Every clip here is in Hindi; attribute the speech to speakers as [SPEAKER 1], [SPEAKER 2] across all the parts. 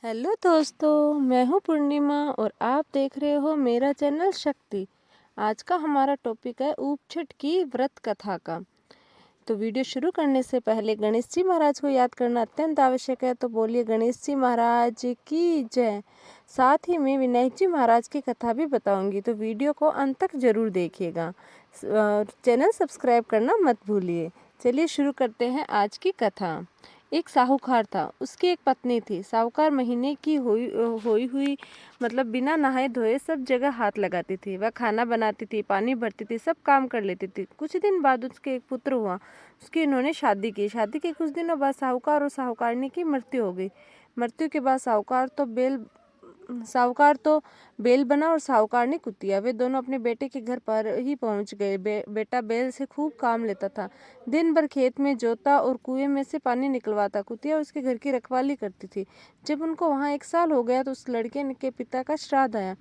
[SPEAKER 1] हेलो दोस्तों, मैं हूँ पूर्णिमा और आप देख रहे हो मेरा चैनल शक्ति। आज का हमारा टॉपिक है ऊप छठ की व्रत कथा का। तो वीडियो शुरू करने से पहले गणेश जी महाराज को याद करना अत्यंत आवश्यक है, तो बोलिए गणेश जी महाराज की जय। साथ ही मैं विनायक जी महाराज की कथा भी बताऊंगी, तो वीडियो को अंत तक जरूर देखिएगा। चैनल सब्सक्राइब करना मत भूलिए। चलिए शुरू करते हैं आज की कथा। एक साहूकार था, उसकी एक पत्नी थी। साहूकार महीने की होई हुई मतलब बिना नहाए धोए सब जगह हाथ लगाती थी। वह खाना बनाती थी, पानी भरती थी, सब काम कर लेती थी। कुछ दिन बाद उसके एक पुत्र हुआ। उसकी इन्होंने शादी की। शादी के कुछ दिनों बाद साहूकार और साहूकारनी की मृत्यु हो गई। मृत्यु के बाद साहूकार तो बेल बना और साहूकारनी कुतिया। वे दोनों अपने बेटे के घर पर ही पहुंच गए। बेटा बेल से खूब काम लेता था। दिन भर खेत में जोता और कुएं में से पानी निकलवाता। कुतिया उसके घर की रखवाली करती थी। जब उनको वहां 1 साल हो गया तो उस लड़के के पिता का श्राद्ध आया।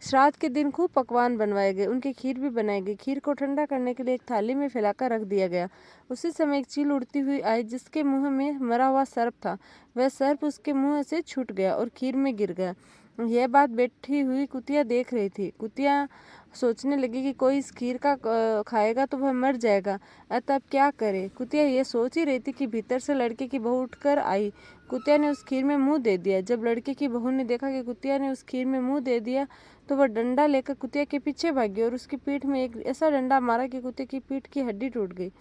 [SPEAKER 1] श्राद्ध के दिन खूब पकवान बनवाए गए। उनकी खीर भी बनाई गई। खीर को ठंडा करने के लिए एक थाली में फैलाकर रख दिया गया। उसी समय एक चील उड़ती हुई आई, जिसके मुंह में मरा हुआ सर्प था। वह सर्प उसके मुंह से छूट गया और खीर में गिर गया। यह बात बैठी हुई कुतिया देख रही थी। कुतिया सोचने लगी कि कोई इस खीर का खाएगा तो वह मर जाएगा। अतः अब क्या करे। कुतिया ये सोच ही रही थी कि भीतर से लड़के की बहू उठकर आई। कुतिया ने उस खीर में मुंह दे दिया। जब लड़के की बहू ने देखा कि कुतिया ने उस खीर में मुंह दे दिया, तो वह डंडा लेकर कुतिया के पीछे भागी और उसकी पीठ में एक ऐसा डंडा मारा कि कुतिया की पीठ की हड्डी टूट गई।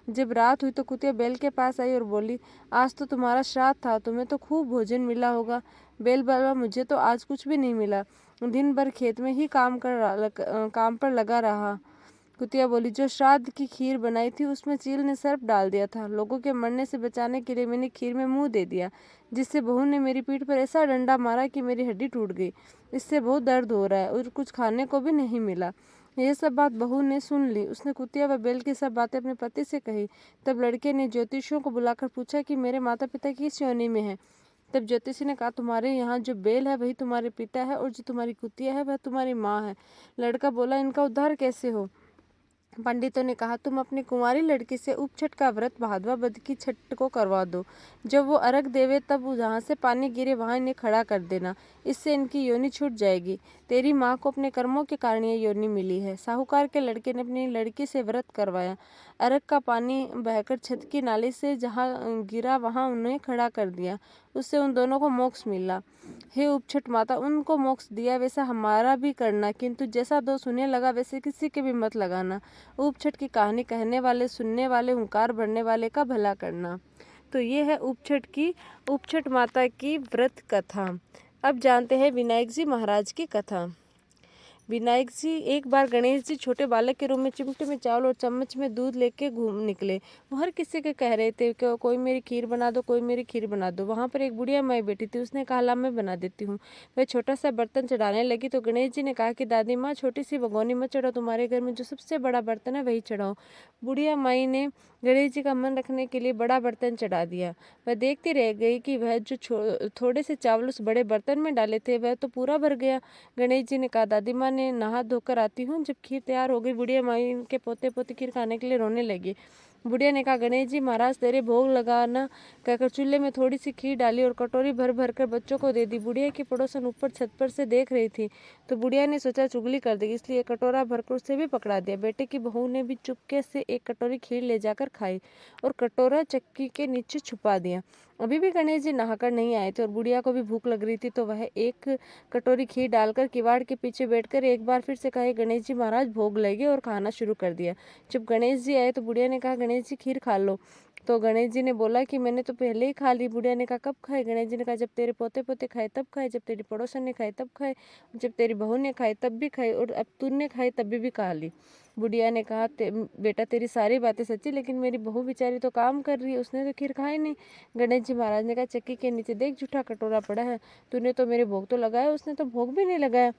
[SPEAKER 1] जब रात हुई तो कुतिया बैल के पास आई और बोली, आज तो तुम्हारा श्राद्ध था, तुम्हें तो खूब भोजन मिला होगा। बैल बोला, मुझे तो आज कुछ भी नहीं मिला। दिन भर खेत में ही काम पर लगा रहा। कुतिया बोली, जो श्राद्ध की खीर बनाई थी उसमें चील ने सर्प डाल दिया था। लोगों के मरने से बचाने के लिए मैंने खीर में मुंह दे दिया, जिससे बहू ने मेरी पीठ पर ऐसा डंडा मारा कि मेरी हड्डी टूट गई। इससे बहुत दर्द हो रहा है और कुछ खाने को भी नहीं मिला। यह सब बात बहू ने सुन ली। उसने कुतिया व बैल की सब बातें अपने पति से कही। तब लड़के ने ज्योतिषियों को बुलाकर पूछा कि मेरे माता पिता किस योनि में हैं। तब ज्योतिषी ने कहा, तुम्हारे यहाँ जो बैल है वही तुम्हारे पिता है और जो तुम्हारी कुतिया है वह तुम्हारी माँ है। लड़का बोला, इनका उद्धार कैसे हो। पंडितों ने कहा, तुम अपनी कुंवारी लड़की से उप छठ का व्रत भादवा वध की छठ को करवा दो। जब वो अर्घ देवे तब जहाँ से पानी गिरे वहां इन्हें खड़ा कर देना। इससे इनकी योनि छूट जाएगी। तेरी माँ को अपने कर्मों के कारण ये योनि मिली है। साहूकार के लड़के ने अपनी लड़की से व्रत करवाया। अर्घ का पानी बहकर छत की नाली से जहाँ गिरा वहां उन्हें खड़ा कर दिया। उससे उन दोनों को मोक्ष मिला। हे उपछठ माता, उनको मोक्ष दिया वैसा हमारा भी करना, किंतु जैसा दोष उन्हें लगा वैसे किसी के भी मत लगाना। उपछठ की कहानी कहने वाले, सुनने वाले, हुंकार भरने वाले का भला करना। तो ये है उपछठ माता की व्रत कथा। अब जानते हैं विनायक जी महाराज की कथा। विनायक जी एक बार गणेश जी छोटे बालक के रूप में चिमटे में चावल और चम्मच में दूध लेके घूम निकले। वो हर किसी के कह रहे थे कि कोई मेरी खीर बना दो, कोई मेरी खीर बना दो। वहाँ पर एक बुढ़िया माई बैठी थी। उसने कहा, ला मैं बना देती हूँ। वह छोटा सा बर्तन चढ़ाने लगी तो गणेश जी ने कहा कि दादी माँ, छोटी सी भगोनी मत चढ़ाओ, तुम्हारे घर में जो सबसे बड़ा बर्तन है वही चढ़ाओ। बुढ़िया माई ने गणेश जी का मन रखने के लिए बड़ा बर्तन चढ़ा दिया। वह देखती रह गई कि वह जो थोड़े से चावल उस बड़े बर्तन में डाले थे वह तो पूरा भर गया। गणेश जी ने कहा, दादी माँ ने नहा धोकर आती हूँ। जब खीर तैयार हो गई, बुढ़िया माई के पोते पोते खीर खाने के लिए रोने लगी। बुढ़िया ने कहा, गणेश जी महाराज तेरे भोग लगाना कहकर चूल्हे में थोड़ी सी खीर डाली और कटोरी भर भर कर बच्चों को दे दी। बुढ़िया की पड़ोसन ऊपर छत पर से देख रही थी, तो बुढ़िया ने सोचा चुगली कर देगी, इसलिए कटोरा भरकर उसे भी पकड़ा दिया। बेटे की बहू ने भी चुपके से एक कटोरी खीर ले जाकर खाई और कटोरा चक्की के नीचे छुपा दिया। अभी भी गणेश जी नहाकर नहीं आए थे और बुढ़िया को भी भूख लग रही थी, तो वह एक कटोरी खीर डालकर किवाड़ के पीछे बैठकर एक बार फिर से कहे, गणेश जी महाराज भोग लगे, और खाना शुरू कर दिया। जब गणेश जी आए तो बुढ़िया ने कहा, गणेश जी खीर खा लो। तो गणेश जी ने बोला कि मैंने तो पहले ही खा ली। बुढ़िया ने कहा, कब खाए। गणेश जी ने कहा, जब तेरे पोते पोते खाए तब खाए, जब तेरी पड़ोसन ने खाए तब खाए, जब तेरी बहू ने खाए तब भी खाए, और अब तूने खाई तब भी खा ली। बुढ़िया ने कहा, बेटा तेरी सारी बातें सच्ची, लेकिन मेरी बहू बेचारी तो काम कर रही है, उसने तो खीर खाई नहीं। गणेश जी महाराज ने कहा, चक्की के नीचे देख जूठा कटोरा पड़ा है, तूने तो मेरे भोग तो लगाया, उसने तो भोग भी नहीं लगाया।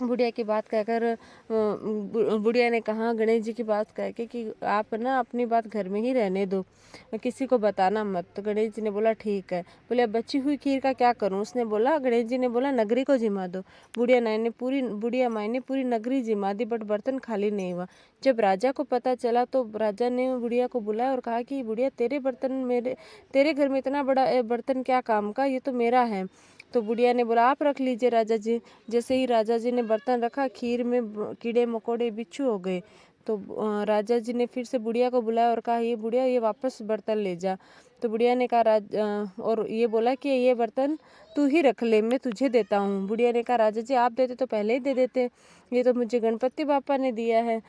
[SPEAKER 1] बुढ़िया की बात कहकर बुढ़िया ने कहा गणेश जी की बात कह के कि आप ना अपनी बात घर में ही रहने दो, किसी को बताना मत। तो गणेश जी ने बोला, ठीक है। बोले, अब बची हुई खीर का क्या करूं। उसने बोला, गणेश जी ने बोला, नगरी को जिमा दो। बुढ़िया माई ने पूरी नगरी जिमा दी, बट बर्तन खाली नहीं हुआ। जब राजा को पता चला तो राजा ने बुढ़िया को बुलाया और कहा कि बुढ़िया, तेरे घर में इतना बड़ा बर्तन क्या काम का, ये तो मेरा है। तो बुढ़िया ने बोला आप रख लीजिए राजा जी। जैसे ही राजा जी ने बर्तन रखा, खीर में कीड़े मकोड़े बिच्छू हो गए। तो राजा जी ने फिर से बुढ़िया को बुलाया और कहा ये बुढ़िया ये वापस बर्तन ले जा। तो बुढ़िया ने कहा और ये बोला कि ये बर्तन तू ही रख ले, मैं तुझे देता हूँ। बुढ़िया ने कहा राजा जी आप देते तो पहले ही दे देते, ये तो मुझे गणपति बापा ने दिया है।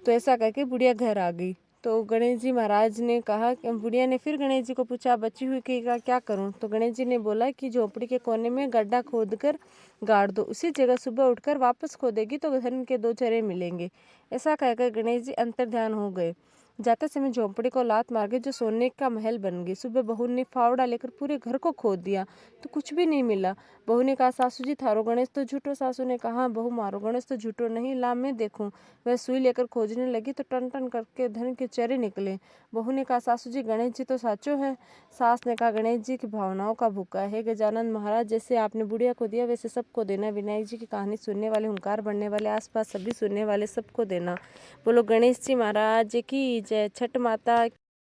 [SPEAKER 1] तो ऐसा करके बुढ़िया घर आ गई। तो गणेश जी महाराज ने कहा, बुढ़िया ने फिर गणेश जी को पूछा बची हुई की का क्या करूं। तो गणेश जी ने बोला कि झोपड़ी के कोने में गड्ढा खोद कर गाड़ दो, उसी जगह सुबह उठकर वापस खोदेगी तो धन के 2 चरे मिलेंगे। ऐसा कहकर गणेश जी अंतर्ध्यान हो गए। जाते समय झोपड़ी को लात मार के जो सोने का महल बन गई। सुबह बहू ने फावड़ा लेकर पूरे घर को खोद दिया तो कुछ भी नहीं मिला। बहू ने कहा सासू जी थारो गणेश तो झूठो। सासू ने कहा बहू मारो गणेश तो झूठो नहीं, ला मैं देखूं। वह सुई लेकर खोजने लगी तो टन टन करके धन के चरे निकले। बहू ने कहा सासू जी गणेश जी तो साचो है। सास ने कहा गणेश जी की भावनाओं का भूखा है गजानन महाराज, जैसे आपने बुढ़िया को दिया वैसे सबको देना। विनायक जी की कहानी सुनने वाले, हुंकार बढ़ने वाले, आसपास सभी सुनने वाले सबको देना। बोलो गणेश जी महाराज की जय। छठ माता